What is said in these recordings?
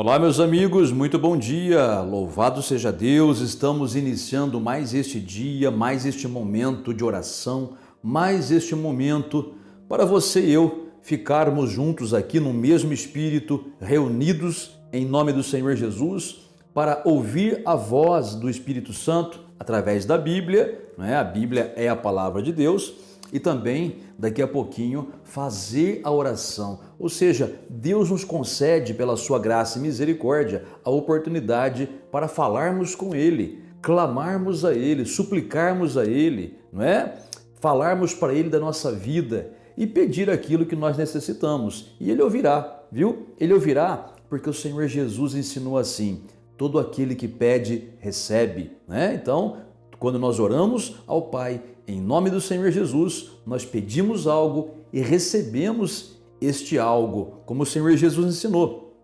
Olá, meus amigos, muito bom dia, louvado seja Deus, estamos iniciando mais este dia, mais este momento de oração, mais este momento para você e eu ficarmos juntos aqui no mesmo espírito, reunidos em nome do Senhor Jesus, para ouvir a voz do Espírito Santo através da Bíblia, não é? A Bíblia é a palavra de Deus, e também, daqui a pouquinho, fazer a oração. Ou seja, Deus nos concede, pela sua graça e misericórdia, a oportunidade para falarmos com Ele, clamarmos a Ele, suplicarmos a Ele, não é? Falarmos para Ele da nossa vida e pedir aquilo que nós necessitamos. E Ele ouvirá, viu? Ele ouvirá porque o Senhor Jesus ensinou assim: todo aquele que pede, recebe, né? Então, quando nós oramos ao Pai, em nome do Senhor Jesus, nós pedimos algo e recebemos este algo, como o Senhor Jesus ensinou.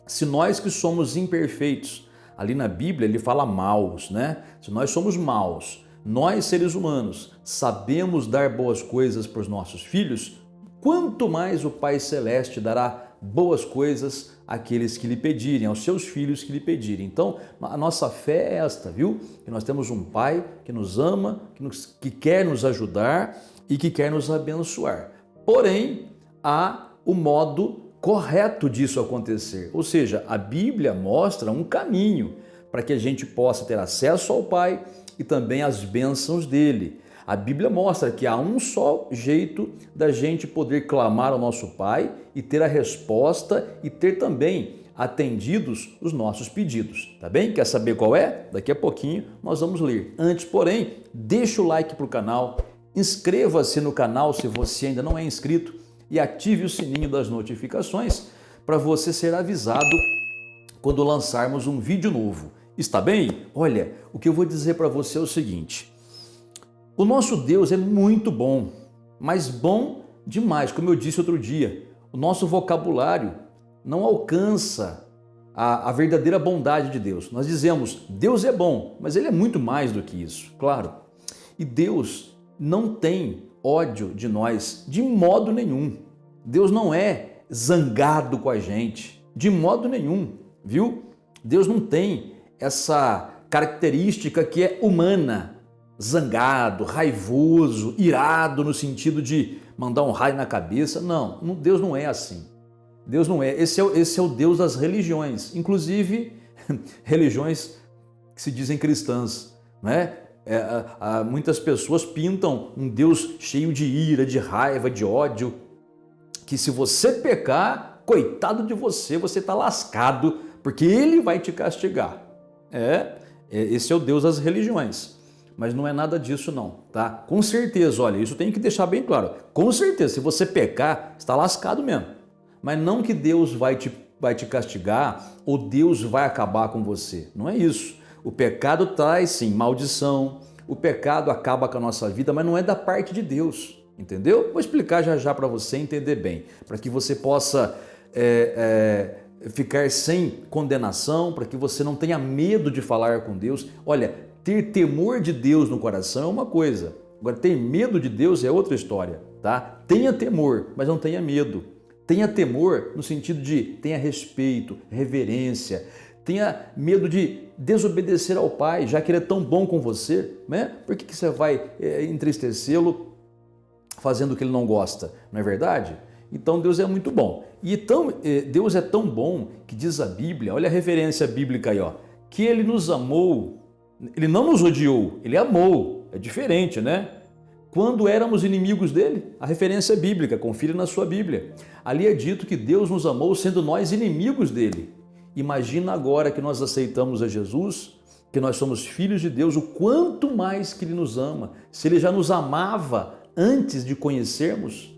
Se nós que somos imperfeitos, ali na Bíblia ele fala maus, né? Se nós somos maus, nós seres humanos, sabemos dar boas coisas para os nossos filhos, quanto mais o Pai Celeste dará boas coisas àqueles que lhe pedirem, aos seus filhos que lhe pedirem. Então, a nossa fé é esta, viu? Que nós temos um Pai que nos ama, que quer nos ajudar e que quer nos abençoar. Porém, há o modo correto disso acontecer. Ou seja, a Bíblia mostra um caminho para que a gente possa ter acesso ao Pai e também às bênçãos dele. A Bíblia mostra que há um só jeito da gente poder clamar ao nosso Pai e ter a resposta e ter também atendidos os nossos pedidos, tá bem? Quer saber qual é? Daqui a pouquinho nós vamos ler. Antes, porém, deixa o like para o canal, inscreva-se no canal se você ainda não é inscrito e ative o sininho das notificações para você ser avisado quando lançarmos um vídeo novo. Está bem? Olha, o que eu vou dizer para você é o seguinte: o nosso Deus é muito bom, mas bom demais, como eu disse outro dia. O nosso vocabulário não alcança a verdadeira bondade de Deus. Nós dizemos, Deus é bom, mas Ele é muito mais do que isso, claro. E Deus não tem ódio de nós de modo nenhum. Deus não é zangado com a gente, de modo nenhum, viu? Deus não tem essa característica que é humana, zangado, raivoso, irado no sentido de mandar um raio na cabeça. Não, Deus não é assim. Deus não é. Esse é o Deus das religiões, inclusive religiões que se dizem cristãs, né? Muitas pessoas pintam um Deus cheio de ira, de raiva, de ódio, que se você pecar, coitado de você, você está lascado, porque Ele vai te castigar. Esse é o Deus das religiões. Mas não é nada disso não, tá? Com certeza, olha, isso tem que deixar bem claro. Com certeza, se você pecar, está lascado mesmo. Mas não que Deus vai te castigar ou Deus vai acabar com você. Não é isso. O pecado traz, sim, maldição. O pecado acaba com a nossa vida, mas não é da parte de Deus, entendeu? Vou explicar já já para você entender bem, para que você possa ficar sem condenação, para que você não tenha medo de falar com Deus. Olha, ter temor de Deus no coração é uma coisa, agora ter medo de Deus é outra história, tá? Tenha temor, mas não tenha medo. Tenha temor no sentido de tenha respeito, reverência, tenha medo de desobedecer ao Pai, já que Ele é tão bom com você, né? Por que você vai entristecê-lo fazendo o que Ele não gosta, não é verdade? Então Deus é muito bom. E então, Deus é tão bom que diz a Bíblia, olha a referência bíblica aí, ó, que Ele nos amou. Ele não nos odiou, Ele amou. É diferente, né? Quando éramos inimigos dele, a referência é bíblica, confira na sua Bíblia. Ali é dito que Deus nos amou sendo nós inimigos dele. Imagina agora que nós aceitamos a Jesus, que nós somos filhos de Deus, o quanto mais que Ele nos ama. Se Ele já nos amava antes de o conhecermos,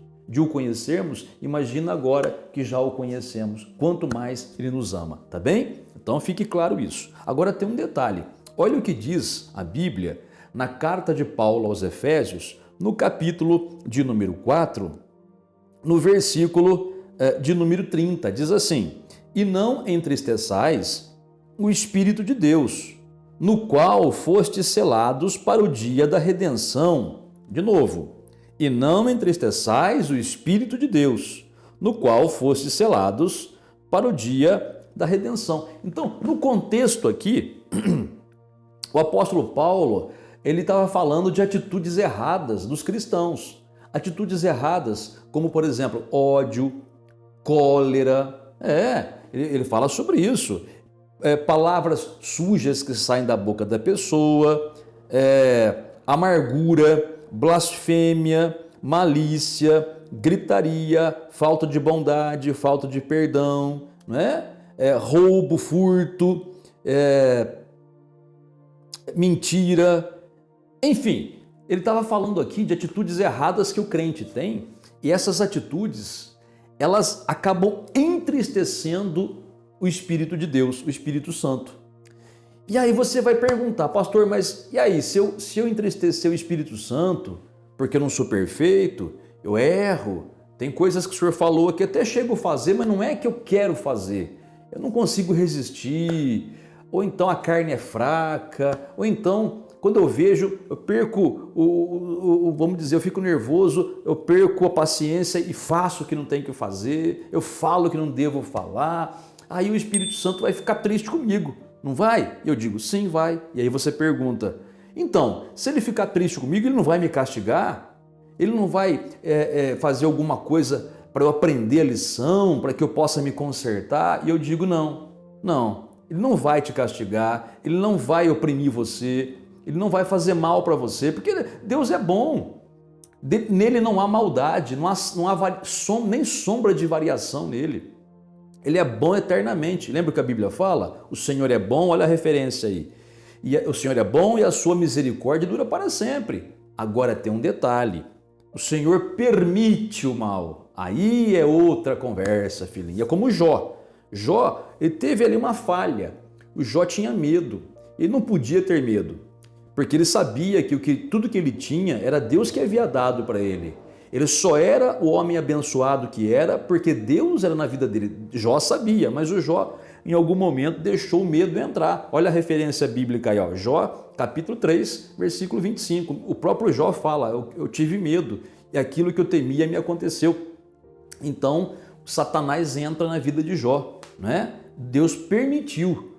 imagina agora que já o conhecemos, quanto mais Ele nos ama, tá bem? Então fique claro isso. Agora tem um detalhe. Olha o que diz a Bíblia na carta de Paulo aos Efésios, no capítulo de número 4, no versículo de número 30, diz assim: e não entristeçais o Espírito de Deus, no qual fostes selados para o dia da redenção. De novo, e não entristeçais o Espírito de Deus, no qual fostes selados para o dia da redenção. Então, no contexto aqui, o apóstolo Paulo, ele estava falando de atitudes erradas dos cristãos. Atitudes erradas, como por exemplo, ódio, cólera. Ele fala sobre isso. Palavras sujas que saem da boca da pessoa, amargura, blasfêmia, malícia, gritaria, falta de bondade, falta de perdão, roubo, furto, mentira, enfim. Ele estava falando aqui de atitudes erradas que o crente tem, e essas atitudes, elas acabam entristecendo o Espírito de Deus, o Espírito Santo. E aí você vai perguntar, pastor, mas e aí, se eu entristecer o Espírito Santo, porque eu não sou perfeito, eu erro, tem coisas que o senhor falou que até chego a fazer, mas não é que eu quero fazer, eu não consigo resistir, ou então a carne é fraca, ou então, quando eu vejo, eu perco, vamos dizer, eu fico nervoso, eu perco a paciência e faço o que não tenho que fazer, eu falo o que não devo falar, aí o Espírito Santo vai ficar triste comigo, não vai? Eu digo, sim, vai. E aí você pergunta, então, se ele ficar triste comigo, ele não vai me castigar? Ele não vai fazer alguma coisa para eu aprender a lição, para que eu possa me consertar? E eu digo, não, ele não vai te castigar, ele não vai oprimir você, ele não vai fazer mal para você, porque Deus é bom. Nele não há maldade, não há nem sombra de variação nele. Ele é bom eternamente. Lembra o que a Bíblia fala? O Senhor é bom, olha a referência aí. E o Senhor é bom e a sua misericórdia dura para sempre. Agora tem um detalhe. O Senhor permite o mal. Aí é outra conversa, filhinha. É como Jó. Jó, ele teve ali uma falha. O Jó tinha medo. Ele não podia ter medo. Porque ele sabia que tudo que ele tinha era Deus que havia dado para ele. Ele só era o homem abençoado que era porque Deus era na vida dele. Jó sabia, mas o Jó em algum momento deixou o medo entrar. Olha a referência bíblica aí, ó. Jó, capítulo 3, versículo 25. O próprio Jó fala, eu tive medo e aquilo que eu temia me aconteceu. Então, Satanás entra na vida de Jó, né? Deus permitiu.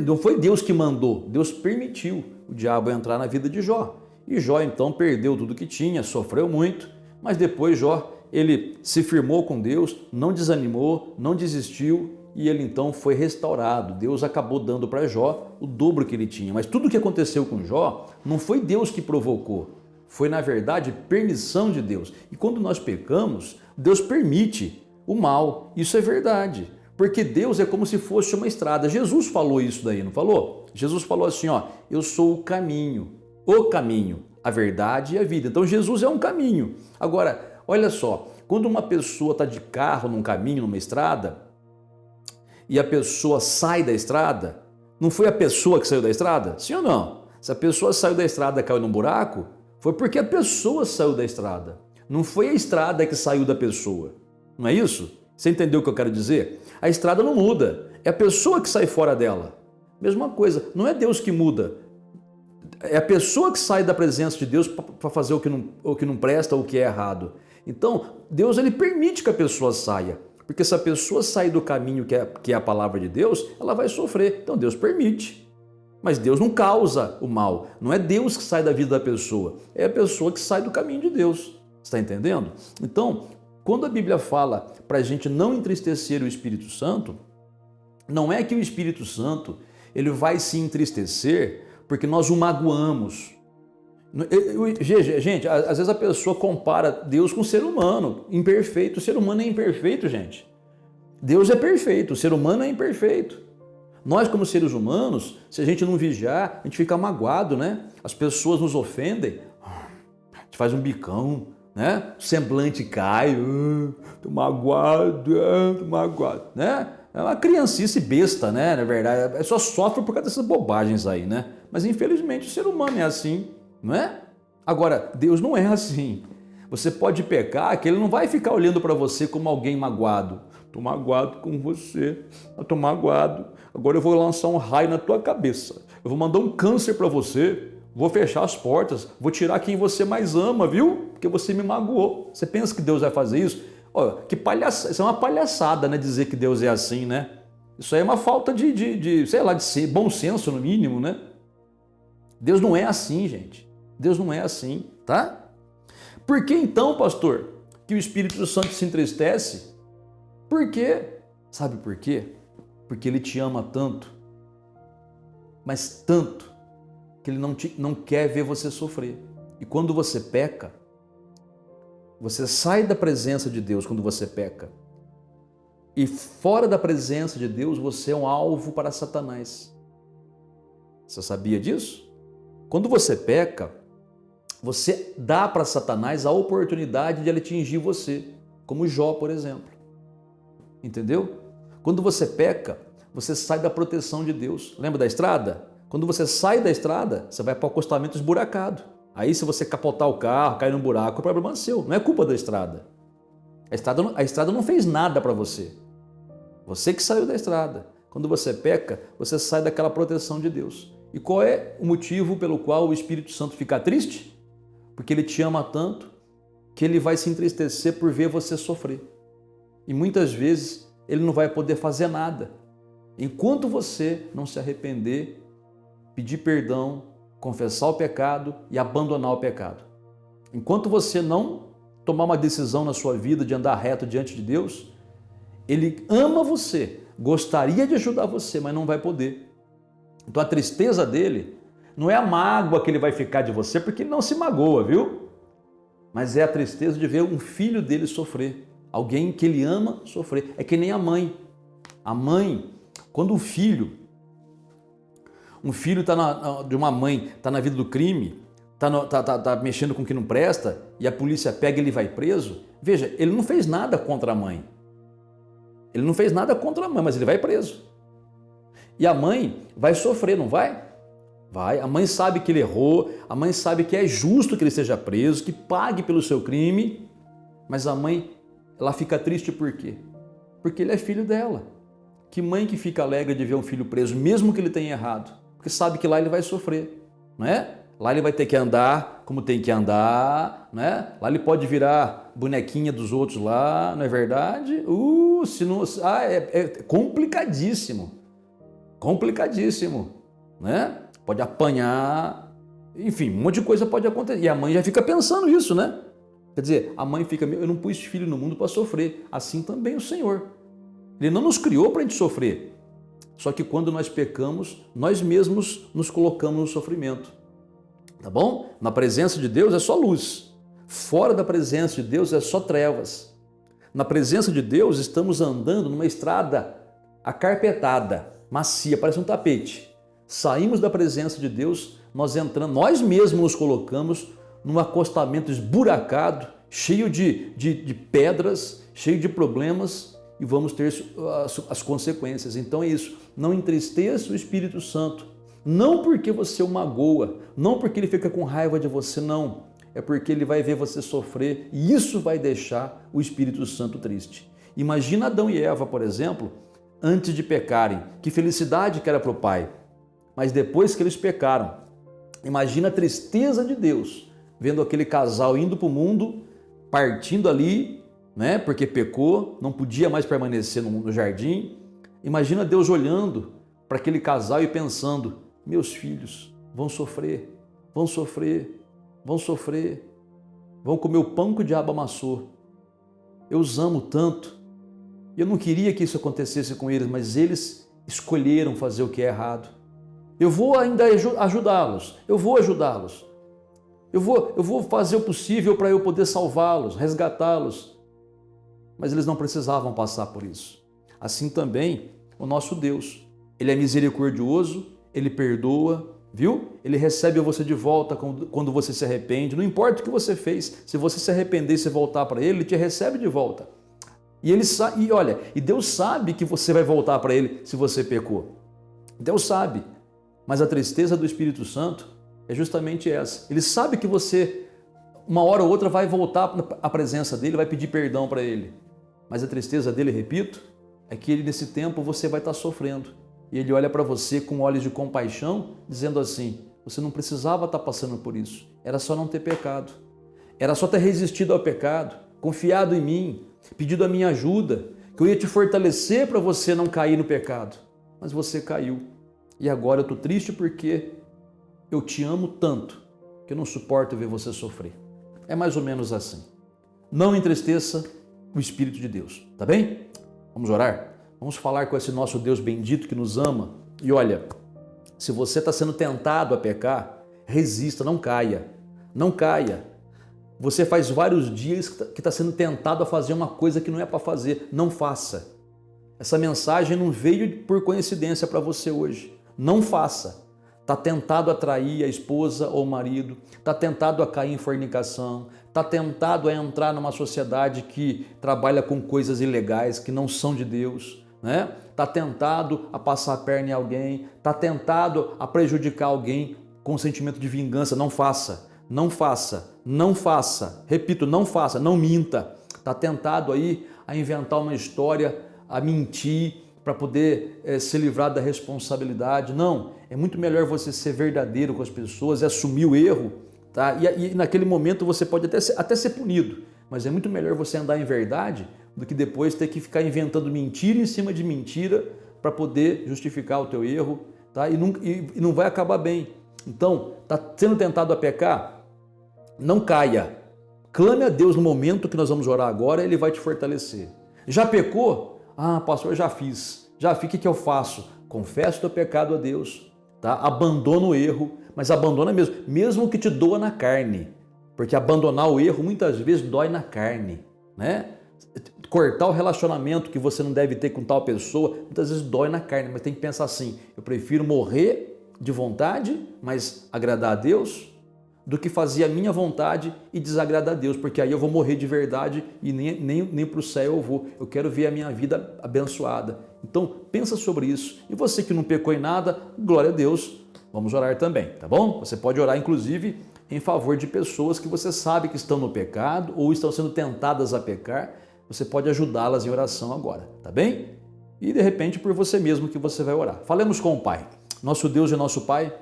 Não foi Deus que mandou, Deus permitiu o diabo entrar na vida de Jó. E Jó então perdeu tudo que tinha, sofreu muito, mas depois Jó, ele se firmou com Deus, não desanimou, não desistiu e ele então foi restaurado. Deus acabou dando para Jó o dobro que ele tinha. Mas tudo o que aconteceu com Jó não foi Deus que provocou, foi na verdade permissão de Deus. E quando nós pecamos, Deus permite o mal, isso é verdade. Porque Deus é como se fosse uma estrada. Jesus falou isso daí, não falou? Jesus falou assim, ó, eu sou o caminho, a verdade e a vida. Então Jesus é um caminho. Agora, olha só, quando uma pessoa está de carro num caminho, numa estrada, e a pessoa sai da estrada, não foi a pessoa que saiu da estrada? Sim ou não? Se a pessoa saiu da estrada e caiu num buraco, foi porque a pessoa saiu da estrada. Não foi a estrada que saiu da pessoa. Não é isso? Você entendeu o que eu quero dizer? A estrada não muda, é a pessoa que sai fora dela. Mesma coisa, não é Deus que muda, é a pessoa que sai da presença de Deus para fazer o que não presta ou o que é errado. Então, Deus ele permite que a pessoa saia, porque se a pessoa sair do caminho que é a palavra de Deus, ela vai sofrer. Então Deus permite, mas Deus não causa o mal, não é Deus que sai da vida da pessoa, é a pessoa que sai do caminho de Deus. Está entendendo? Então, quando a Bíblia fala para a gente não entristecer o Espírito Santo, não é que o Espírito Santo ele vai se entristecer porque nós o magoamos. Gente, às vezes a pessoa compara Deus com o ser humano, imperfeito. O ser humano é imperfeito, gente. Deus é perfeito, o ser humano é imperfeito. Nós, como seres humanos, se a gente não vigiar, a gente fica magoado, né? As pessoas nos ofendem, a gente faz um bicão, né? O semblante cai, tô magoado, né? É uma criancice besta, né? Na verdade, só sofre por causa dessas bobagens aí, né? Mas infelizmente o ser humano é assim, não é? Agora, Deus não é assim. Você pode pecar que ele não vai ficar olhando para você como alguém magoado. Tô magoado com você, eu tô magoado. Agora eu vou lançar um raio na tua cabeça. Eu vou mandar um câncer para você. Vou fechar as portas, vou tirar quem você mais ama, viu? Porque você me magoou. Você pensa que Deus vai fazer isso? Olha, isso é uma palhaçada, né? Dizer que Deus é assim, né? Isso aí é uma falta sei lá, de bom senso no mínimo, né? Deus não é assim, gente. Deus não é assim, tá? Por que então, pastor, que o Espírito Santo se entristece? Por quê? Sabe por quê? Porque ele te ama tanto, mas tanto, que ele não quer ver você sofrer. E quando você peca, você sai da presença de Deus quando você peca. E fora da presença de Deus, você é um alvo para Satanás. Você sabia disso? Quando você peca, você dá para Satanás a oportunidade de ele atingir você, como Jó, por exemplo. Entendeu? Quando você peca, você sai da proteção de Deus. Lembra da estrada? Quando você sai da estrada, você vai para o acostamento esburacado. Aí se você capotar o carro, cair num buraco, o problema é seu, não é culpa da estrada. A estrada não fez nada para você. Você que saiu da estrada. Quando você peca, você sai daquela proteção de Deus. E qual é o motivo pelo qual o Espírito Santo fica triste? Porque ele te ama tanto que ele vai se entristecer por ver você sofrer. E muitas vezes ele não vai poder fazer nada. Enquanto você não se arrepender, pedir perdão, confessar o pecado e abandonar o pecado. Enquanto você não tomar uma decisão na sua vida de andar reto diante de Deus, ele ama você, gostaria de ajudar você, mas não vai poder. Então a tristeza dele não é a mágoa que ele vai ficar de você, porque ele não se magoa, viu? Mas é a tristeza de ver um filho dele sofrer, alguém que ele ama sofrer. É que nem a mãe. A mãe, quando um filho de uma mãe está na vida do crime, tá mexendo com o que não presta, e a polícia pega e ele vai preso, veja, ele não fez nada contra a mãe. Ele não fez nada contra a mãe, mas ele vai preso. E a mãe vai sofrer, não vai? Vai. A mãe sabe que ele errou, a mãe sabe que é justo que ele seja preso, que pague pelo seu crime, mas a mãe, ela fica triste por quê? Porque ele é filho dela. Que mãe que fica alegre de ver um filho preso, mesmo que ele tenha errado? Porque sabe que lá ele vai sofrer, não é? Lá ele vai ter que andar como tem que andar, né? Lá ele pode virar bonequinha dos outros lá, não é verdade? É complicadíssimo. Complicadíssimo, né? Pode apanhar, enfim, um monte de coisa pode acontecer. E a mãe já fica pensando isso, né? Quer dizer, a mãe fica, eu não pus filho no mundo para sofrer. Assim também o Senhor. Ele não nos criou para a gente sofrer. Só que quando nós pecamos, nós mesmos nos colocamos no sofrimento. Tá bom? Na presença de Deus é só luz. Fora da presença de Deus é só trevas. Na presença de Deus estamos andando numa estrada acarpetada, macia, parece um tapete. Saímos da presença de Deus, nós mesmos nos colocamos num acostamento esburacado, cheio de pedras, cheio de problemas, e vamos ter as consequências. Então é isso, não entristeça o Espírito Santo, não porque você o magoa, não porque ele fica com raiva de você, não, é porque ele vai ver você sofrer e isso vai deixar o Espírito Santo triste. Imagina Adão e Eva, por exemplo, antes de pecarem, que felicidade que era para o pai, mas depois que eles pecaram, imagina a tristeza de Deus, vendo aquele casal indo para o mundo, partindo ali, né? Porque pecou, não podia mais permanecer no jardim. Imagina Deus olhando para aquele casal e pensando, meus filhos vão sofrer, vão sofrer, vão sofrer, vão comer o pão que o diabo amassou. Eu os amo tanto, eu não queria que isso acontecesse com eles, mas eles escolheram fazer o que é errado. Eu vou ainda ajudá-los, eu vou ajudá-los, eu vou fazer o possível para eu poder salvá-los, resgatá-los, mas eles não precisavam passar por isso. Assim também o nosso Deus, Ele é misericordioso, Ele perdoa, viu? Ele recebe você de volta quando você se arrepende, não importa o que você fez, se você se arrepender e se voltar para Ele, Ele te recebe de volta. E Deus sabe que você vai voltar para Ele se você pecou. Deus sabe, mas a tristeza do Espírito Santo é justamente essa. Ele sabe que você, uma hora ou outra, vai voltar à presença dEle, vai pedir perdão para Ele. Mas a tristeza dele, repito, é que nesse tempo você vai estar sofrendo. E ele olha para você com olhos de compaixão, dizendo assim, você não precisava estar passando por isso, era só não ter pecado. Era só ter resistido ao pecado, confiado em mim, pedido a minha ajuda, que eu ia te fortalecer para você não cair no pecado, mas você caiu. E agora eu estou triste porque eu te amo tanto que eu não suporto ver você sofrer. É mais ou menos assim. Não entristeça o Espírito de Deus, tá bem? Vamos orar? Vamos falar com esse nosso Deus bendito que nos ama. E olha, se você está sendo tentado a pecar, resista, não caia. Não caia. Você faz vários dias que está sendo tentado a fazer uma coisa que não é para fazer. Não faça. Essa mensagem não veio por coincidência para você hoje. Não faça. Está tentado a trair a esposa ou o marido, está tentado a cair em fornicação, está tentado a entrar numa sociedade que trabalha com coisas ilegais, que não são de Deus, né? Está tentado a passar a perna em alguém, está tentado a prejudicar alguém com sentimento de vingança. Não faça, não faça, não faça. Repito, não faça, não minta. Está tentado aí a inventar uma história, a mentir, para poder se livrar da responsabilidade. Não, é muito melhor você ser verdadeiro com as pessoas e assumir o erro, tá? E naquele momento você pode até ser punido, mas é muito melhor você andar em verdade do que depois ter que ficar inventando mentira em cima de mentira para poder justificar o teu erro, tá? E não vai acabar bem. Então, está sendo tentado a pecar? Não caia. Clame a Deus no momento que nós vamos orar agora, Ele vai te fortalecer. Já pecou? Ah, pastor, já fiz. O que eu faço? Confessa o teu pecado a Deus, tá? Abandona o erro, mas abandona mesmo que te doa na carne, porque abandonar o erro muitas vezes dói na carne, né? Cortar o relacionamento que você não deve ter com tal pessoa, muitas vezes dói na carne, mas tem que pensar assim, eu prefiro morrer de vontade, mas agradar a Deus, do que fazer a minha vontade e desagradar a Deus, porque aí eu vou morrer de verdade e nem para o céu eu vou. Eu quero ver a minha vida abençoada. Então, pensa sobre isso. E você que não pecou em nada, glória a Deus, vamos orar também, tá bom? Você pode orar, inclusive, em favor de pessoas que você sabe que estão no pecado ou estão sendo tentadas a pecar. Você pode ajudá-las em oração agora, tá bem? E, de repente, por você mesmo que você vai orar. Falemos com o Pai. Nosso Deus e nosso Pai,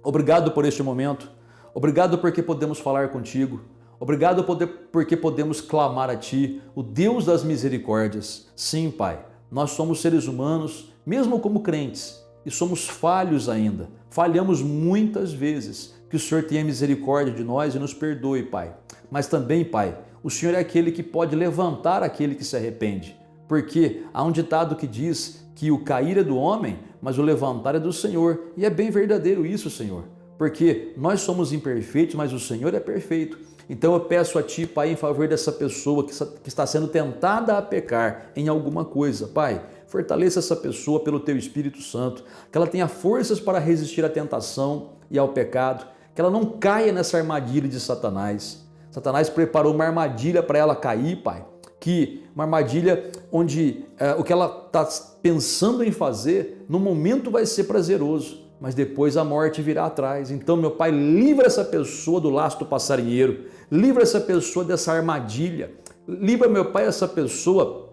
obrigado por este momento. Obrigado porque podemos falar contigo. Obrigado porque podemos clamar a Ti, o Deus das misericórdias. Sim, Pai, nós somos seres humanos, mesmo como crentes, e somos falhos ainda. Falhamos muitas vezes. Que o Senhor tenha misericórdia de nós e nos perdoe, Pai. Mas também, Pai, o Senhor é aquele que pode levantar aquele que se arrepende. Porque há um ditado que diz que o cair é do homem, mas o levantar é do Senhor. E é bem verdadeiro isso, Senhor. Porque nós somos imperfeitos, mas o Senhor é perfeito. Então eu peço a Ti, Pai, em favor dessa pessoa que está sendo tentada a pecar em alguma coisa. Pai, fortaleça essa pessoa pelo Teu Espírito Santo, que ela tenha forças para resistir à tentação e ao pecado, que ela não caia nessa armadilha de Satanás. Satanás preparou uma armadilha para ela cair, Pai, que uma armadilha onde o que ela está pensando em fazer, no momento vai ser prazeroso, mas depois a morte virá atrás. Então, meu Pai, livra essa pessoa do laço do passarinheiro, livra essa pessoa dessa armadilha, livra, meu Pai, essa pessoa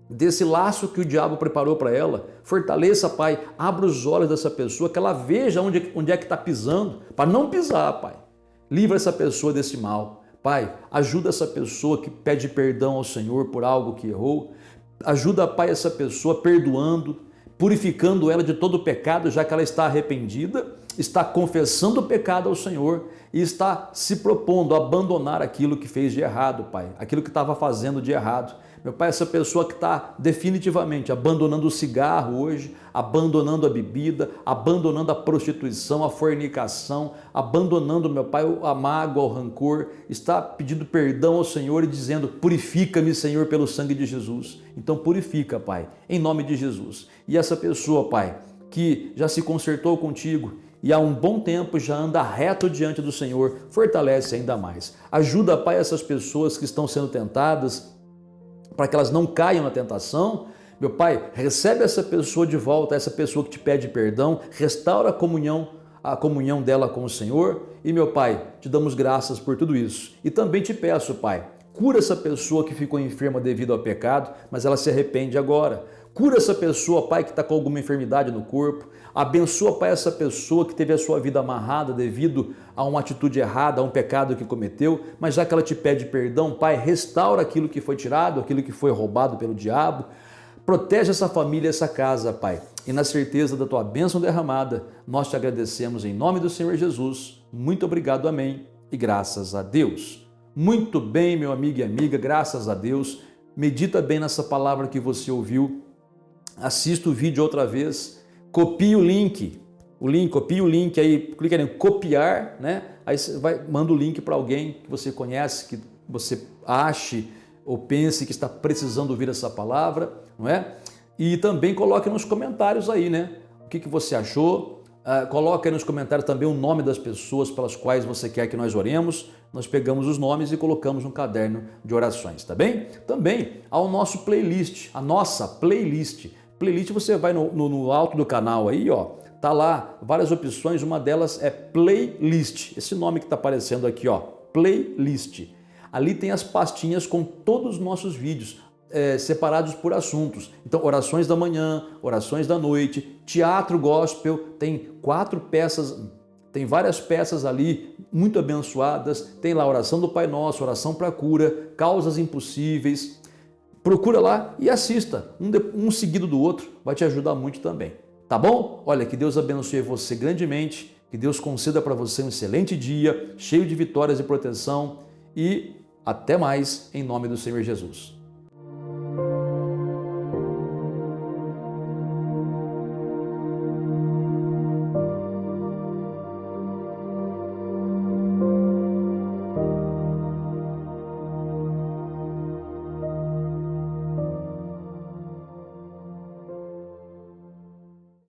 desse laço que o diabo preparou para ela. Fortaleça, Pai, abra os olhos dessa pessoa, que ela veja onde é que está pisando, para não pisar, Pai. Livra essa pessoa desse mal. Pai, ajuda essa pessoa que pede perdão ao Senhor por algo que errou. Ajuda, Pai, essa pessoa perdoando, purificando ela de todo o pecado, já que ela está arrependida, está confessando o pecado ao Senhor e está se propondo a abandonar aquilo que fez de errado, Pai, aquilo que estava fazendo de errado. Meu Pai, essa pessoa que está definitivamente abandonando o cigarro hoje, abandonando a bebida, abandonando a prostituição, a fornicação, abandonando, meu Pai, a mágoa, o rancor, está pedindo perdão ao Senhor e dizendo: purifica-me, Senhor, pelo sangue de Jesus. Então purifica, Pai, em nome de Jesus. E essa pessoa, Pai, que já se consertou contigo e há um bom tempo já anda reto diante do Senhor, fortalece ainda mais. Ajuda, Pai, essas pessoas que estão sendo tentadas, para que elas não caiam na tentação. Meu Pai, recebe essa pessoa de volta, essa pessoa que te pede perdão, restaura a comunhão dela com o Senhor. E, meu Pai, te damos graças por tudo isso. E também te peço, Pai, cura essa pessoa que ficou enferma devido ao pecado, mas ela se arrepende agora. Cura essa pessoa, Pai, que está com alguma enfermidade no corpo. Abençoa, Pai, essa pessoa que teve a sua vida amarrada devido a uma atitude errada, a um pecado que cometeu, mas já que ela te pede perdão, Pai, restaura aquilo que foi tirado, aquilo que foi roubado pelo diabo. Protege essa família, essa casa, Pai. E na certeza da tua bênção derramada, nós te agradecemos em nome do Senhor Jesus. Muito obrigado, amém. E graças a Deus. Muito bem, meu amigo e amiga, graças a Deus. Medita bem nessa palavra que você ouviu. Assista o vídeo outra vez. Copie o link. Copie o link aí, clica em copiar, né? Aí você manda o link para alguém que você conhece, que você ache ou pense que está precisando ouvir essa palavra, não é? E também coloque nos comentários aí, né? O que você achou? Coloque aí nos comentários também o nome das pessoas pelas quais você quer que nós oremos. Nós pegamos os nomes e colocamos no caderno de orações, tá bem? Também ao nosso playlist, a nossa playlist. Playlist você vai no alto do canal aí, ó, tá lá várias opções, uma delas é playlist, esse nome que tá aparecendo aqui, ó, playlist. Ali tem as pastinhas com todos os nossos vídeos, separados por assuntos. Então, orações da manhã, orações da noite, teatro gospel, tem 4 peças, tem várias peças ali muito abençoadas, tem lá oração do Pai Nosso, oração para cura, causas impossíveis. Procura lá e assista, um seguido do outro, vai te ajudar muito também. Tá bom? Olha, que Deus abençoe você grandemente, que Deus conceda para você um excelente dia, cheio de vitórias e proteção e até mais em nome do Senhor Jesus.